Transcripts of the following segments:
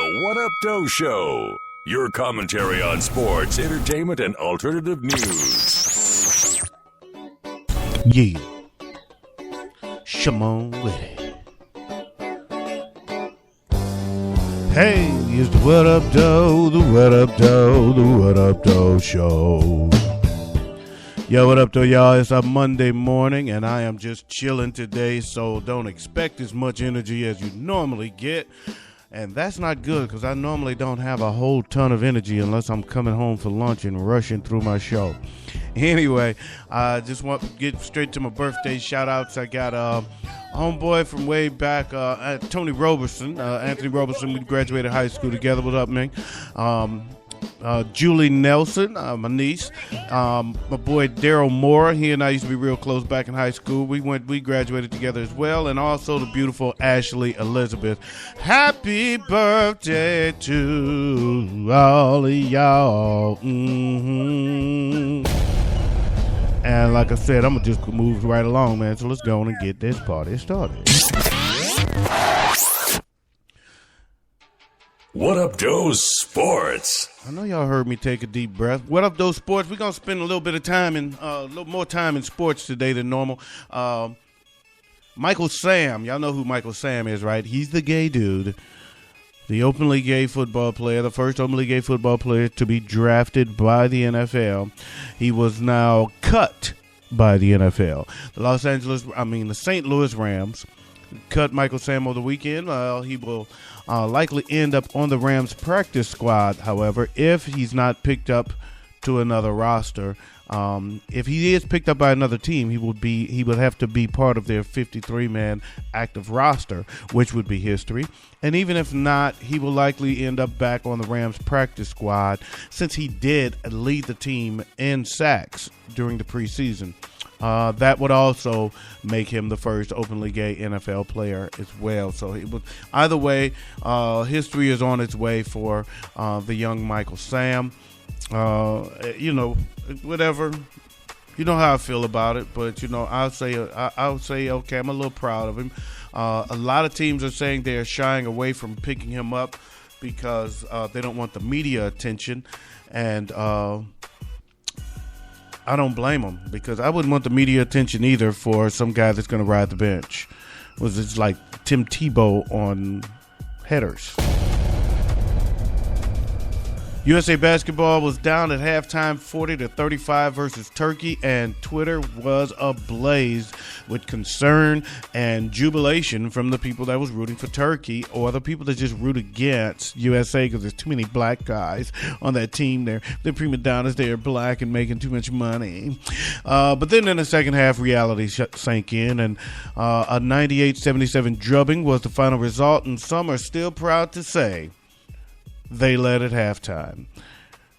The What Up Doe Show. Your commentary on sports, entertainment, and alternative news. Yeah. Shimon with it. Hey, it's the What Up Doe, the What Up Doe, the What Up Doe Show. Yo, what up, though, y'all? It's a Monday morning, and I am just chilling today, so don't expect as much energy as you normally get. And that's not good, because I normally don't have a whole ton of energy unless I'm coming home for lunch and rushing through my show. Anyway, I just want to get straight to my birthday shout-outs. I got a homeboy from way back, Tony Roberson, Anthony Roberson. We graduated high school together. What up, man? Julie Nelson, my niece, my boy Daryl Moore. He and I used to be real close back in high school. We graduated together as well, and also the beautiful Ashley Elizabeth. Happy birthday to all of y'all. And like I said, I'm gonna just move right along, man. So let's go on and get this party started. What Up Doe Sports. I know y'all heard me take a deep breath. What Up Doe Sports? We're gonna spend a little bit of time a little more time in sports today than normal. Michael Sam, y'all know who Michael Sam is, right? He's the gay dude, the openly gay football player, the first openly gay football player to be drafted by the NFL. He was now cut by the NFL. The St. Louis Rams cut Michael Sam over the weekend. He will likely end up on the Rams practice squad, however, if he's not picked up to another roster. If he is picked up by another team, he would have to be part of their 53-man active roster, which would be history. And even if not, he will likely end up back on the Rams practice squad, since he did lead the team in sacks during the preseason. That would also make him the first openly gay NFL player as well. So either way, history is on its way for the young Michael Sam. Whatever. You know how I feel about it, but I'll say okay, I'm a little proud of him. A lot of teams are saying they're shying away from picking him up because they don't want the media attention, and I don't blame them, because I wouldn't want the media attention either for some guy that's going to ride the bench. It's like Tim Tebow on headers. USA Basketball was down at halftime 40-35 versus Turkey, and Twitter was ablaze with concern and jubilation from the people that was rooting for Turkey, or the people that just root against USA because there's too many black guys on that team there. They're prima donnas, they're black and making too much money. But then in the second half, reality sank in, and a 98-77 drubbing was the final result, and some are still proud to say they led at halftime.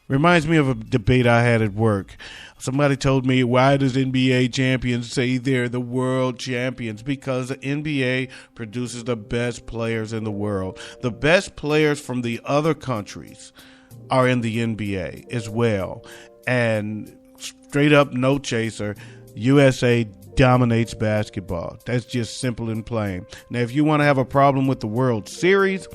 Reminds me of a debate I had at work. Somebody told me, why does NBA champions say they're the world champions? Because the NBA produces the best players in the world. The best players from the other countries are in the NBA as well. And straight up, no chaser, USA dominates basketball. That's just simple and plain. Now, if you want to have a problem with the World Series,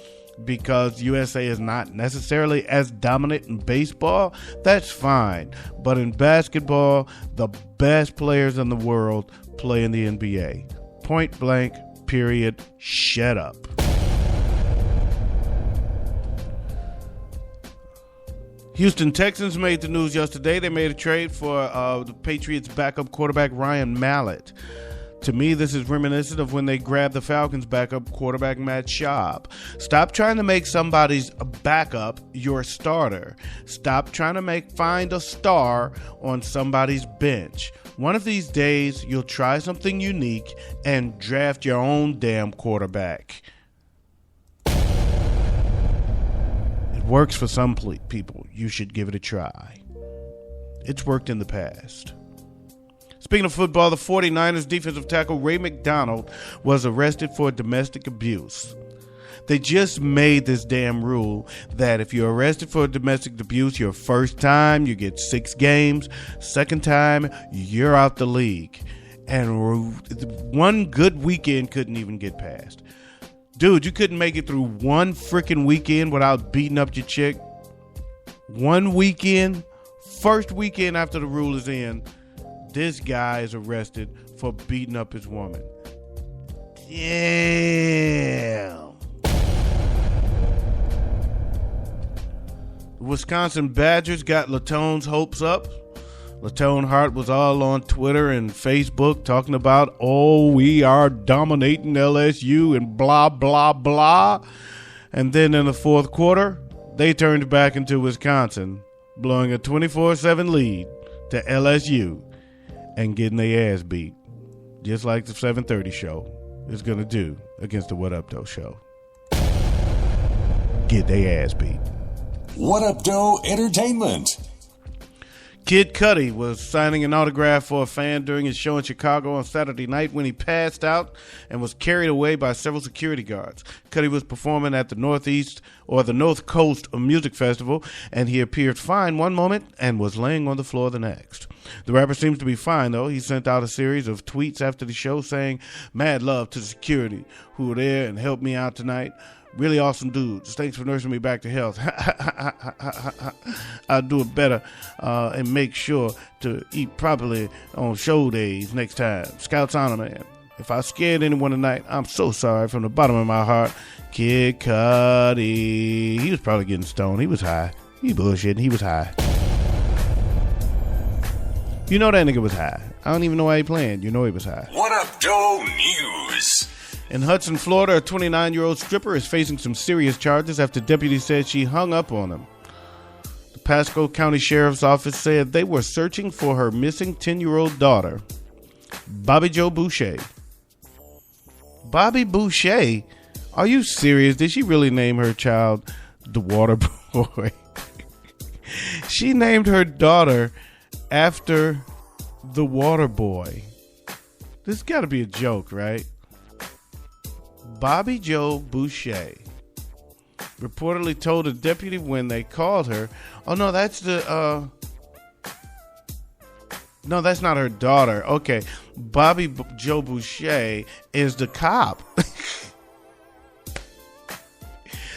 because USA is not necessarily as dominant in baseball, that's fine. But in basketball, the best players in the world play in the NBA. Point blank, period, shut up. Houston Texans made the news yesterday. They made a trade for the Patriots' backup quarterback, Ryan Mallett. To me, this is reminiscent of when they grabbed the Falcons' backup quarterback, Matt Schaub. Stop trying to make somebody's backup your starter. Stop trying to find a star on somebody's bench. One of these days, you'll try something unique and draft your own damn quarterback. It works for some people. You should give it a try. It's worked in the past. Speaking of football, the 49ers defensive tackle Ray McDonald was arrested for domestic abuse. They just made this damn rule that if you're arrested for domestic abuse your first time, you get 6 games. Second time, you're out the league. And one good weekend couldn't even get past. Dude, you couldn't make it through one freaking weekend without beating up your chick. One weekend, first weekend after the rule is in, this guy is arrested for beating up his woman. Damn. The Wisconsin Badgers got Latone's hopes up. Latone Hart was all on Twitter and Facebook talking about, oh, we are dominating LSU and blah, blah, blah. And then in the fourth quarter, they turned back into Wisconsin, blowing a 24-7 lead to LSU and getting their ass beat, just like the 7:30 show is going to do against the Up Doe Show. Get their ass beat. Up Doe Entertainment. Kid Cudi was signing an autograph for a fan during his show in Chicago on Saturday night when he passed out and was carried away by several security guards. Cudi was performing at the North Coast Music Festival, and he appeared fine one moment and was laying on the floor the next. The rapper seems to be fine, though. He sent out a series of tweets after the show saying, "Mad love to the security who were there and helped me out tonight. Really awesome dudes. Thanks for nursing me back to health. I'll do it better and make sure to eat properly on show days next time. Scouts honor, man. If I scared anyone tonight, I'm so sorry from the bottom of my heart. Kid Cudi." He was probably getting stoned. He was high. He bullshitting. He was high. You know that nigga was high. I don't even know why he playing. You know he was high. Up Doe News. In Hudson, Florida, a 29-year-old stripper is facing some serious charges after deputies said she hung up on him. The Pasco County Sheriff's Office said they were searching for her missing 10-year-old daughter, Bobby Jo Boucher. Bobby Boucher? Are you serious? Did she really name her child the Water Boy? She named her daughter after the Water Boy. This got to be a joke, right? Bobby Jo Boucher reportedly told a deputy when they called her, oh no, that's no, that's not her daughter. Okay, Bobby Jo Boucher is the cop.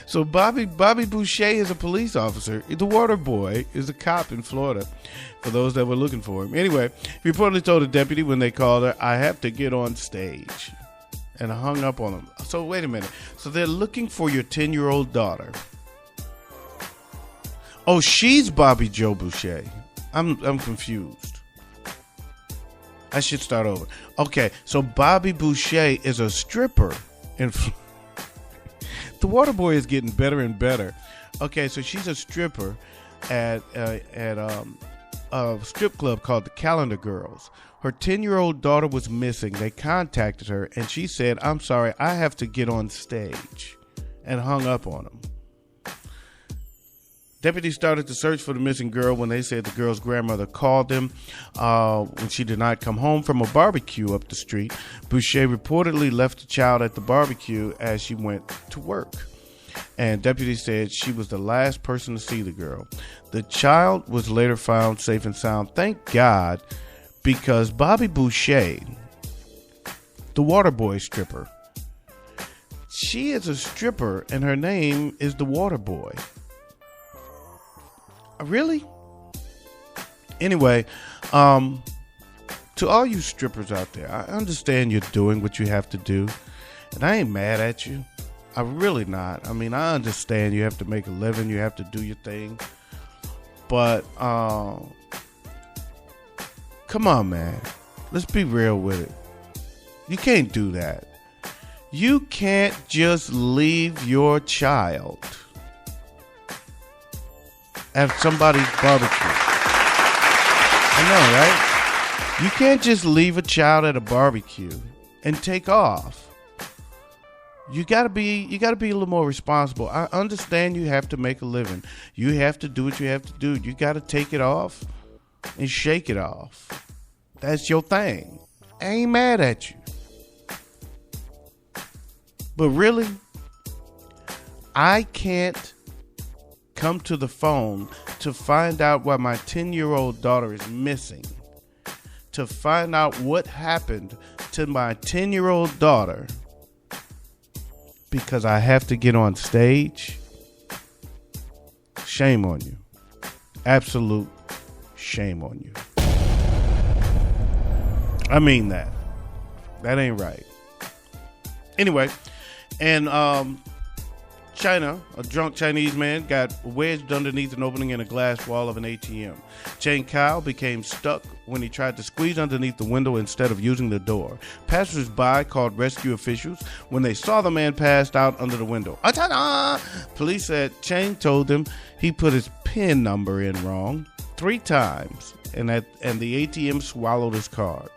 So Bobby Boucher is a police officer. The Water Boy is a cop in Florida, for those that were looking for him. Anyway, he reportedly told a deputy when they called her, "I have to get on stage," and hung up on him. So wait a minute. So they're looking for your 10-year-old daughter. Oh, she's Bobby Jo Boucher. I'm confused. I should start over. Okay, so Bobby Boucher is a stripper in The Water Boy is getting better and better. Okay, so she's a stripper at a strip club called the Calendar Girls. Her 10-year-old daughter was missing. They contacted her, and she said, "I'm sorry, I have to get on stage," and hung up on him. Deputies started to search for the missing girl when they said the girl's grandmother called them when she did not come home from a barbecue up the street. Boucher reportedly left the child at the barbecue as she went to work, and deputies said she was the last person to see the girl. The child was later found safe and sound. Thank God, because Bobby Boucher, the Water Boy stripper, she is a stripper, and her name is the Water Boy. Really? Anyway, to all you strippers out there, I understand you're doing what you have to do, and I ain't mad at you. I'm really not. I mean, I understand you have to make a living, you have to do your thing, but come on, man. Let's be real with it. You can't do that. You can't just leave your child at somebody's barbecue. I know, right? You can't just leave a child at a barbecue and take off. You gotta be a little more responsible. I understand you have to make a living. You have to do what you have to do. You gotta take it off and shake it off. That's your thing. I ain't mad at you. But really, I can't come to the phone to find out why my 10-year-old daughter is missing, to find out what happened to my 10-year-old daughter, because I have to get on stage, shame on you. Absolute shame on you. I mean that. That ain't right. Anyway, and China, a drunk Chinese man, got wedged underneath an opening in a glass wall of an ATM. Chen Kao became stuck when he tried to squeeze underneath the window instead of using the door. Passers-by called rescue officials when they saw the man passed out under the window. Police said Chen told them he put his PIN number in wrong 3 times, and the ATM swallowed his card.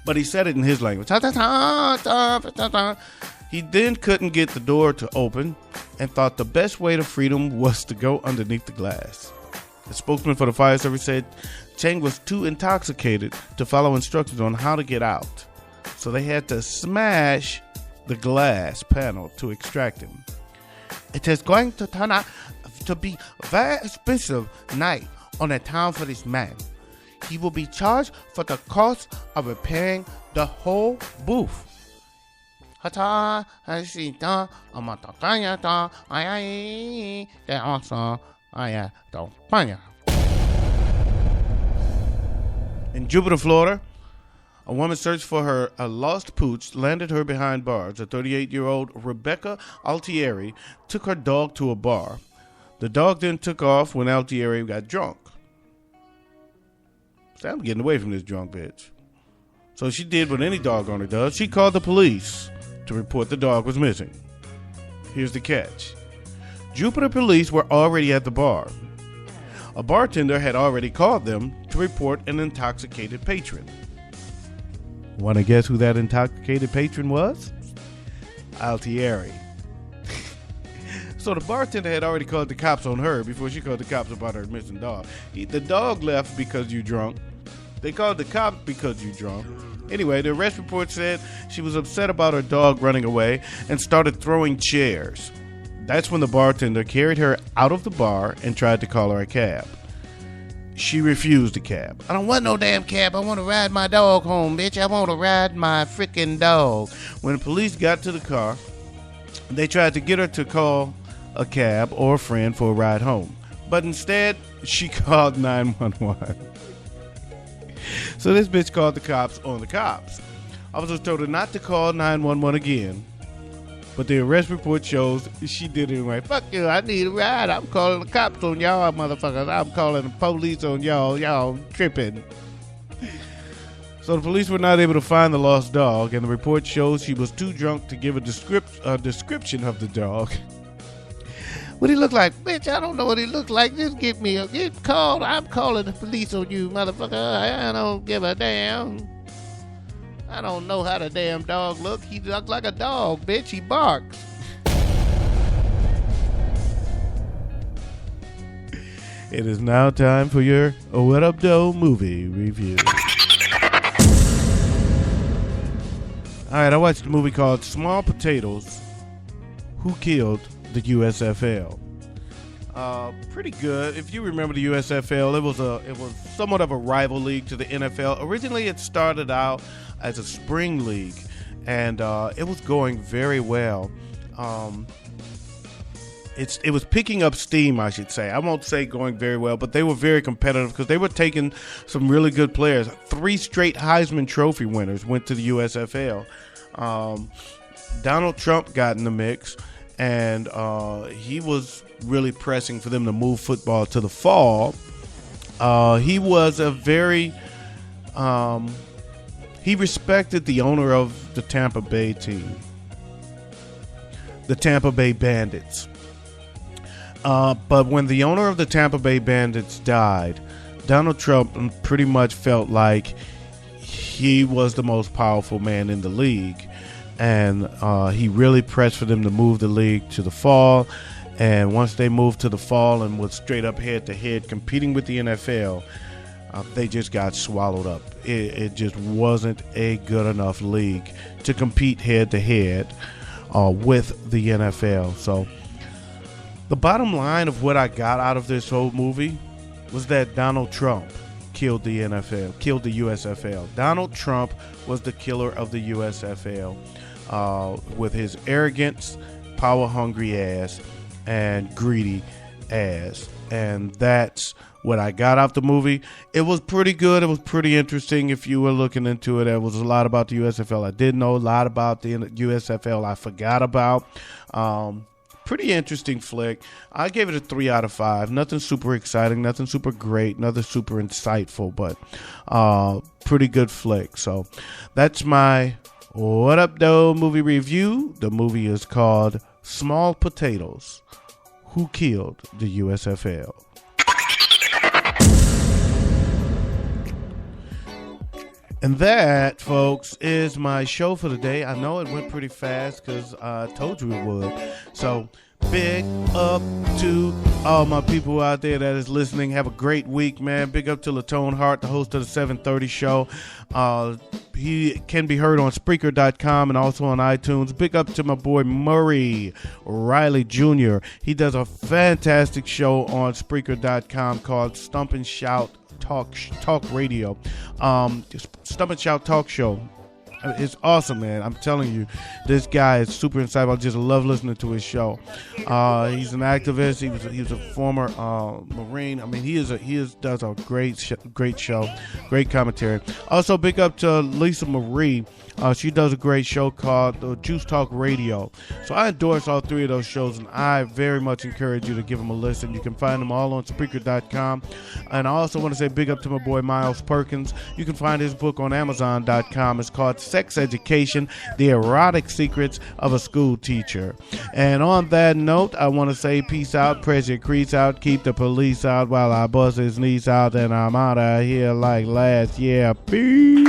But he said it in his language. He then couldn't get the door to open and thought the best way to freedom was to go underneath the glass. The spokesman for the fire service said Cheng was too intoxicated to follow instructions on how to get out, so they had to smash the glass panel to extract him. It is going to turn out to be a very expensive night on the town for this man. He will be charged for the cost of repairing the whole booth. In Jupiter, Florida, a woman searched for a lost pooch landed her behind bars. A 38-year-old Rebecca Altieri took her dog to a bar. The dog then took off when Altieri got drunk. So I'm getting away from this drunk bitch. So she did what any dog owner does. She called the police to report the dog was missing. Here's the catch. Jupiter police were already at the bar. A bartender had already called them to report an intoxicated patron. Want to guess who that intoxicated patron was? Altieri. So the bartender had already called the cops on her before she called the cops about her missing dog. The dog left because you drunk. They called the cops because you drunk. Anyway, the arrest report said she was upset about her dog running away and started throwing chairs. That's when the bartender carried her out of the bar and tried to call her a cab. She refused the cab. I don't want no damn cab. I want to ride my dog home, bitch. I want to ride my freaking dog. When the police got to the car, they tried to get her to call a cab or a friend for a ride home. But instead, she called 911. So this bitch called the cops on the cops. Officers told her not to call 911 again. But the arrest report shows she did it anyway. Fuck you, I need a ride. I'm calling the cops on y'all, motherfuckers. I'm calling the police on y'all. Y'all tripping. So the police were not able to find the lost dog, and the report shows she was too drunk to give a description of the dog. What he look like? Bitch, I don't know what he look like. Just get called. I'm calling the police on you, motherfucker. I don't give a damn. I don't know how the damn dog look. He look like a dog, bitch. He barks. It is now time for your What Up Doe movie review. Alright, I watched a movie called Small Potatoes, Who Killed the USFL. Pretty good. If you remember the USFL, it was somewhat of a rival league to the NFL. Originally, it started out as a spring league, and it was going very well. It was picking up steam, I should say. I won't say going very well, but they were very competitive because they were taking some really good players. 3 straight Heisman Trophy winners went to the USFL. Donald Trump got in the mix, and he was really pressing for them to move football to the fall. He was a very... he respected the owner of the Tampa Bay team, the Tampa Bay Bandits. But when the owner of the Tampa Bay Bandits died, Donald Trump pretty much felt like he was the most powerful man in the league. And he really pressed for them to move the league to the fall. And once they moved to the fall and was straight up head-to-head competing with the NFL, they just got swallowed up. It just wasn't a good enough league to compete head-to-head with the NFL. So the bottom line of what I got out of this whole movie was that Donald Trump killed the NFL, killed the USFL. Donald Trump was the killer of the USFL. with his arrogance, power-hungry ass, and greedy ass. And that's what I got out the movie. It was pretty good. It was pretty interesting if you were looking into it. There was a lot about the USFL I did know, a lot about the USFL I forgot about. Pretty interesting flick. I gave it a 3 out of 5. Nothing super exciting, nothing super great, nothing super insightful, but pretty good flick. So that's my What Up Doe movie review. The movie is called Small Potatoes. Who Killed the USFL? And that, folks, is my show for the day. I know it went pretty fast because I told you it would. So, big up to all my people out there that is listening. Have a great week, man. Big up to Latone Hart, the host of the 730 show. He can be heard on Spreaker.com and also on iTunes. Big up to my boy Murray Riley Jr. He does a fantastic show on Spreaker.com called Stomp and Shout Talk Radio. Stomp and Shout Talk Show. It's awesome, man. I'm telling you, this guy is super insightful. I just love listening to his show. He's an activist. He was a former Marine. I mean, he does a great show, great commentary. Also, big up to Lisa Marie. She does a great show called Juice Talk Radio. So I endorse all 3 of those shows, and I very much encourage you to give them a listen. You can find them all on Spreaker.com. And I also want to say big up to my boy Miles Perkins. You can find his book on Amazon.com. It's called Sex Education, The Erotic Secrets of a School Teacher. And on that note, I want to say peace out, press your crease out, keep the police out while I bust his knees out, and I'm out of here like last year. Peace.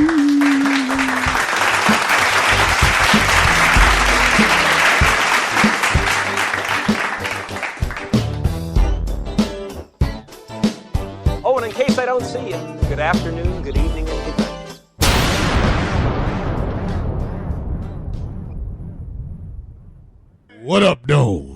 Oh, and in case I don't see you, good afternoon, good evening, and good night. What up, though?